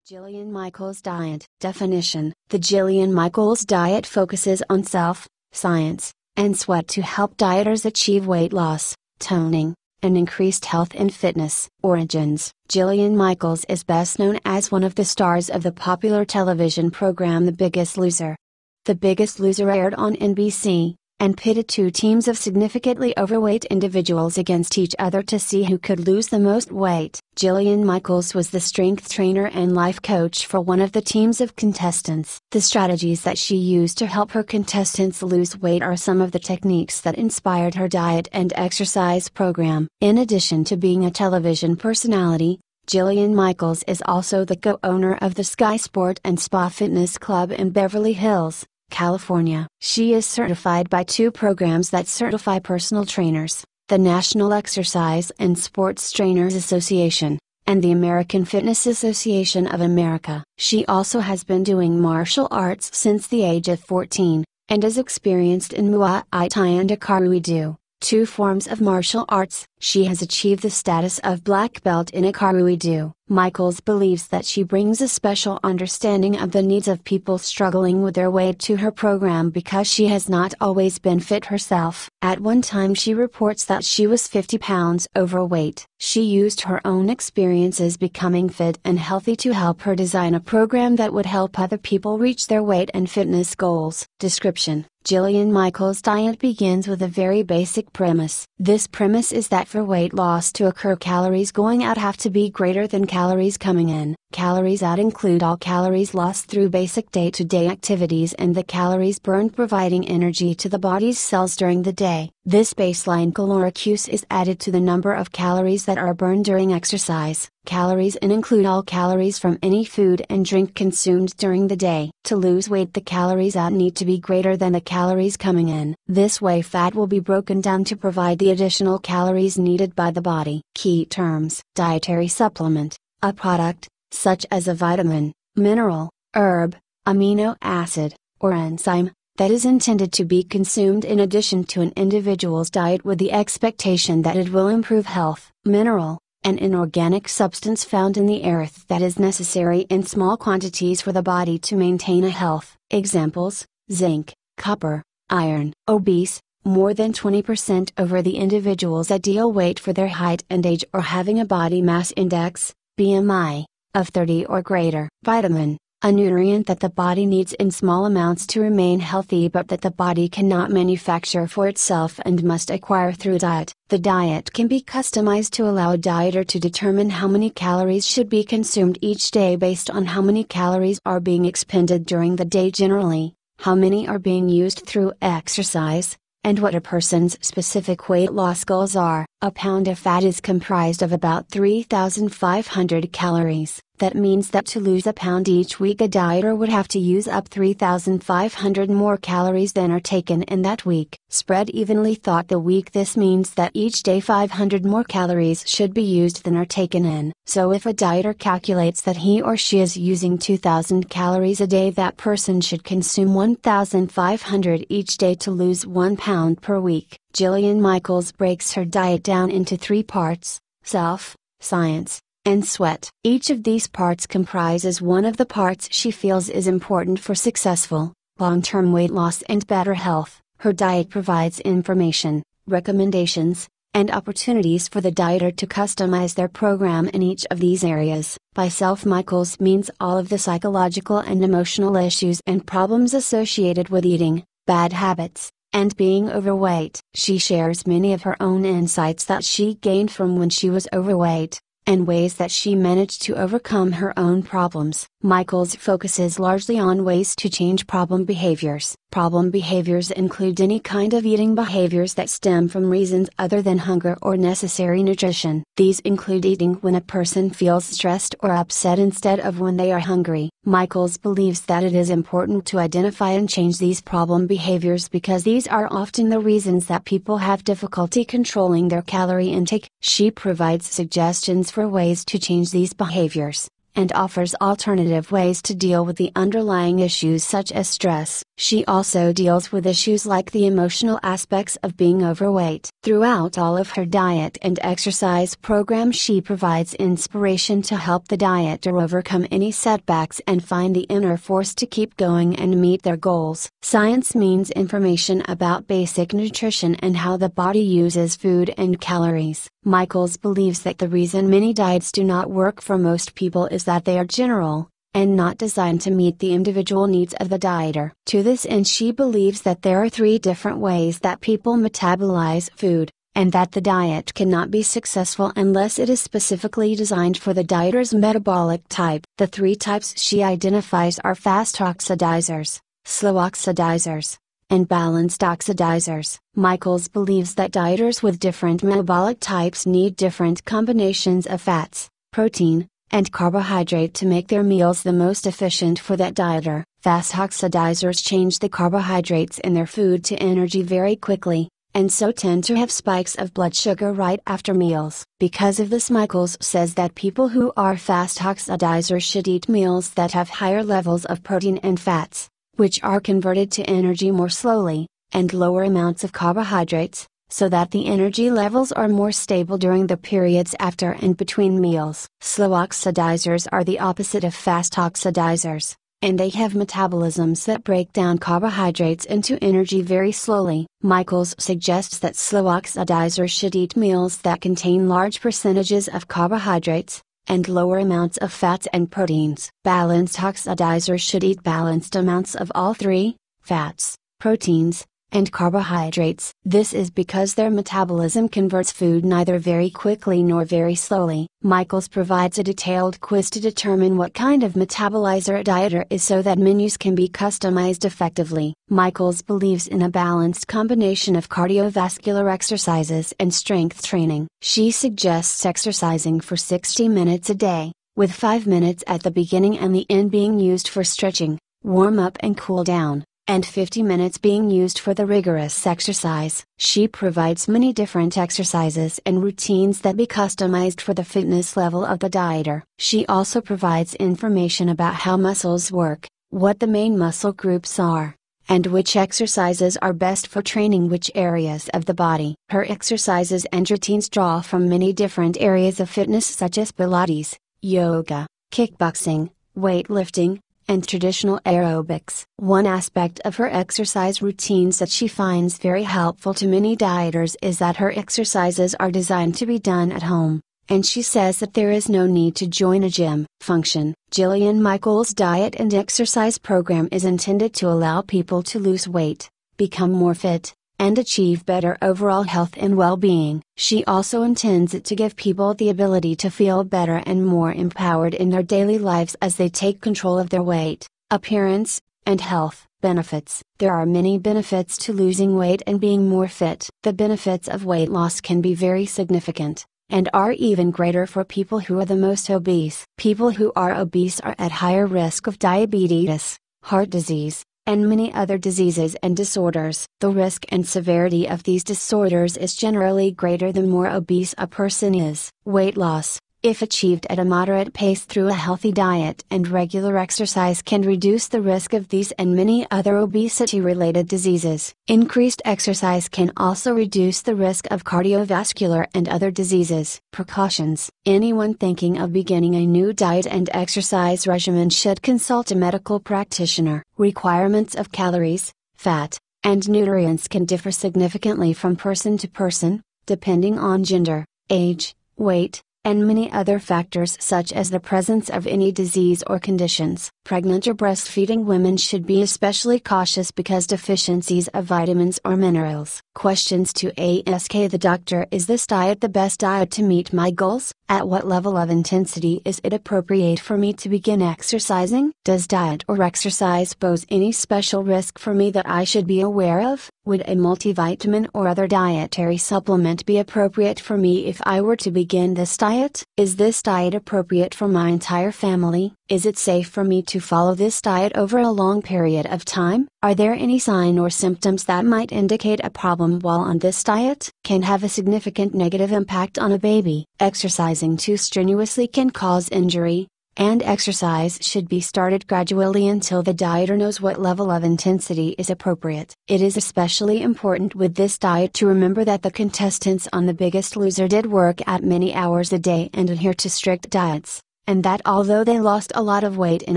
Jillian Michaels Diet. Definition: the Jillian Michaels diet focuses on science, and sweat to help dieters achieve weight loss, toning, and increased health and fitness. Origins: Jillian Michaels is best known as one of the stars of the popular television program The Biggest Loser. The Biggest Loser aired on NBC, and pitted two teams of significantly overweight individuals against each other to see who could lose the most weight. Jillian Michaels was the strength trainer and life coach for one of the teams of contestants. The strategies that she used to help her contestants lose weight are some of the techniques that inspired her diet and exercise program. In addition to being a television personality, Jillian Michaels is also the co-owner of the Sky Sport and Spa Fitness Club in Beverly Hills, California. She is certified by two programs that certify personal trainers, the National Exercise and Sports Trainers Association, and the American Fitness Association of America. She also has been doing martial arts since the age of 14, and is experienced in Muay Thai and Ikaruido, two forms of martial arts. She has achieved the status of black belt in Ikaruido. Michaels believes that she brings a special understanding of the needs of people struggling with their weight to her program because she has not always been fit herself. At one time she reports that she was 50 pounds overweight. She used her own experiences becoming fit and healthy to help her design a program that would help other people reach their weight and fitness goals. Description: Jillian Michaels' diet begins with a very basic premise. This premise is that for weight loss to occur, calories going out have to be greater than calories coming in. Calories out include all calories lost through basic day-to-day activities and the calories burned providing energy to the body's cells during the day. This baseline caloric use is added to the number of calories that are burned during exercise. Calories in include all calories from any food and drink consumed during the day. To lose weight, the calories out need to be greater than the calories coming in. This way fat will be broken down to provide the additional calories needed by the body. Key terms: dietary supplement, a product, such as a vitamin, mineral, herb, amino acid, or enzyme, that is intended to be consumed in addition to an individual's diet with the expectation that it will improve health. Mineral, an inorganic substance found in the earth that is necessary in small quantities for the body to maintain a health. Examples: zinc, copper, iron. Obese, more than 20% over the individual's ideal weight for their height and age, or having a body mass index, BMI, of 30 or greater. Vitamin, a nutrient that the body needs in small amounts to remain healthy but that the body cannot manufacture for itself and must acquire through diet. The diet can be customized to allow a dieter to determine how many calories should be consumed each day based on how many calories are being expended during the day generally, how many are being used through exercise, and what a person's specific weight loss goals are. A pound of fat is comprised of about 3,500 calories. That means that to lose a pound each week, a dieter would have to use up 3,500 more calories than are taken in that week. Spread evenly throughout the week. This means that each day 500 more calories should be used than are taken in. So if a dieter calculates that he or she is using 2,000 calories a day, that person should consume 1,500 each day to lose 1 pound per week. Jillian Michaels breaks her diet down into 3 parts: self, science, and sweat. Each of these parts comprises one of the parts she feels is important for successful, long-term weight loss and better health. Her diet provides information, recommendations, and opportunities for the dieter to customize their program in each of these areas. By self, Michaels means all of the psychological and emotional issues and problems associated with eating, bad habits, and being overweight. She shares many of her own insights that she gained from when she was overweight, and ways that she managed to overcome her own problems. Michaels focuses largely on ways to change problem behaviors. Problem behaviors include any kind of eating behaviors that stem from reasons other than hunger or necessary nutrition. These include eating when a person feels stressed or upset instead of when they are hungry. Michaels believes that it is important to identify and change these problem behaviors because these are often the reasons that people have difficulty controlling their calorie intake. She provides suggestions for ways to change these behaviors, and offers alternative ways to deal with the underlying issues such as stress, She also deals with issues like the emotional aspects of being overweight. Throughout all of her diet and exercise program, she provides inspiration to help the dieter overcome any setbacks and find the inner force to keep going and meet their goals. Science means information about basic nutrition and how the body uses food and calories. Michaels believes that the reason many diets do not work for most people is that they are general, and not designed to meet the individual needs of the dieter. To this end, she believes that there are 3 different ways that people metabolize food, and that the diet cannot be successful unless it is specifically designed for the dieter's metabolic type. The 3 types she identifies are fast oxidizers, slow oxidizers, and balanced oxidizers. Michaels believes that dieters with different metabolic types need different combinations of fats, protein, and carbohydrate to make their meals the most efficient for that dieter. Fast oxidizers change the carbohydrates in their food to energy very quickly, and so tend to have spikes of blood sugar right after meals. Because of this, Michaels says that people who are fast oxidizers should eat meals that have higher levels of protein and fats, which are converted to energy more slowly, and lower amounts of carbohydrates, so that the energy levels are more stable during the periods after and between meals. Slow oxidizers are the opposite of fast oxidizers, and they have metabolisms that break down carbohydrates into energy very slowly. Michaels suggests that slow oxidizers should eat meals that contain large percentages of carbohydrates, and lower amounts of fats and proteins. Balanced oxidizers should eat balanced amounts of all 3, fats, proteins, and carbohydrates. This is because their metabolism converts food neither very quickly nor very slowly. Michaels provides a detailed quiz to determine what kind of metabolizer a dieter is so that menus can be customized effectively. Michaels believes in a balanced combination of cardiovascular exercises and strength training. She suggests exercising for 60 minutes a day, with 5 minutes at the beginning and the end being used for stretching, warm up and cool down, and 50 minutes being used for the rigorous exercise. She provides many different exercises and routines that be customized for the fitness level of the dieter. She also provides information about how muscles work, what the main muscle groups are, and which exercises are best for training which areas of the body. Her exercises and routines draw from many different areas of fitness such as Pilates, yoga, kickboxing, weightlifting, and traditional aerobics. One aspect of her exercise routines that she finds very helpful to many dieters is that her exercises are designed to be done at home, and she says that there is no need to join a gym. Function. Jillian Michaels' diet and exercise program is intended to allow people to lose weight, become more fit, and achieve better overall health and well-being. She also intends it to give people the ability to feel better and more empowered in their daily lives as they take control of their weight, appearance, and health. Benefits. There are many benefits to losing weight and being more fit. The benefits of weight loss can be very significant, and are even greater for people who are the most obese. People who are obese are at higher risk of diabetes, heart disease, and many other diseases and disorders. The risk and severity of these disorders is generally greater the more obese a person is. Weight loss, if achieved at a moderate pace through a healthy diet and regular exercise, can reduce the risk of these and many other obesity-related diseases. Increased exercise can also reduce the risk of cardiovascular and other diseases. Precautions. Anyone thinking of beginning a new diet and exercise regimen should consult a medical practitioner. Requirements of calories, fat, and nutrients can differ significantly from person to person, depending on gender, age, weight, and many other factors such as the presence of any disease or conditions. Pregnant or breastfeeding women should be especially cautious because deficiencies of vitamins or minerals. Questions to ask the doctor: is this diet the best diet to meet my goals? At what level of intensity is it appropriate for me to begin exercising? Does diet or exercise pose any special risk for me that I should be aware of? Would a multivitamin or other dietary supplement be appropriate for me if I were to begin this diet? Is this diet appropriate for my entire family? Is it safe for me to follow this diet over a long period of time? Are there any signs or symptoms that might indicate a problem while on this diet? Can have a significant negative impact on a baby. Exercising too strenuously can cause injury, and exercise should be started gradually until the dieter knows what level of intensity is appropriate. It is especially important with this diet to remember that the contestants on The Biggest Loser did work at many hours a day and adhere to strict diets, and that although they lost a lot of weight in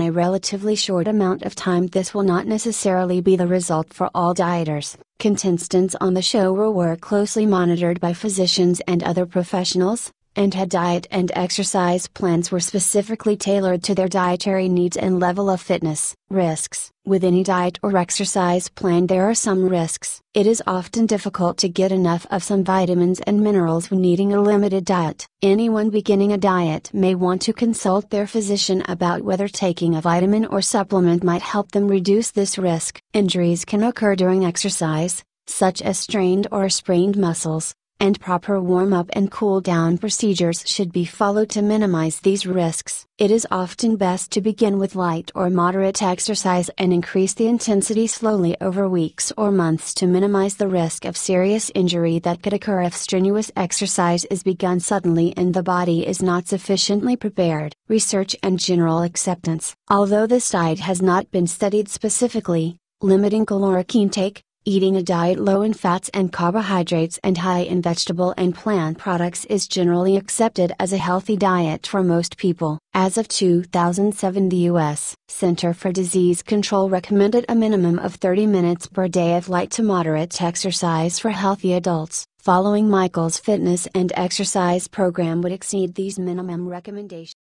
a relatively short amount of time, this will not necessarily be the result for all dieters. Contestants on the show were closely monitored by physicians and other professionals, and had diet and exercise plans were specifically tailored to their dietary needs and level of fitness. Risks. With any diet or exercise plan there are some risks. It is often difficult to get enough of some vitamins and minerals when eating a limited diet. Anyone beginning a diet may want to consult their physician about whether taking a vitamin or supplement might help them reduce this risk. Injuries can occur during exercise, such as strained or sprained muscles, and proper warm-up and cool-down procedures should be followed to minimize these risks. It is often best to begin with light or moderate exercise and increase the intensity slowly over weeks or months to minimize the risk of serious injury that could occur if strenuous exercise is begun suddenly and the body is not sufficiently prepared. Research and general acceptance. Although this diet has not been studied specifically, limiting caloric intake, eating a diet low in fats and carbohydrates and high in vegetable and plant products is generally accepted as a healthy diet for most people. As of 2007, the U.S. Center for Disease Control recommended a minimum of 30 minutes per day of light to moderate exercise for healthy adults. Following Michael's fitness and exercise program would exceed these minimum recommendations.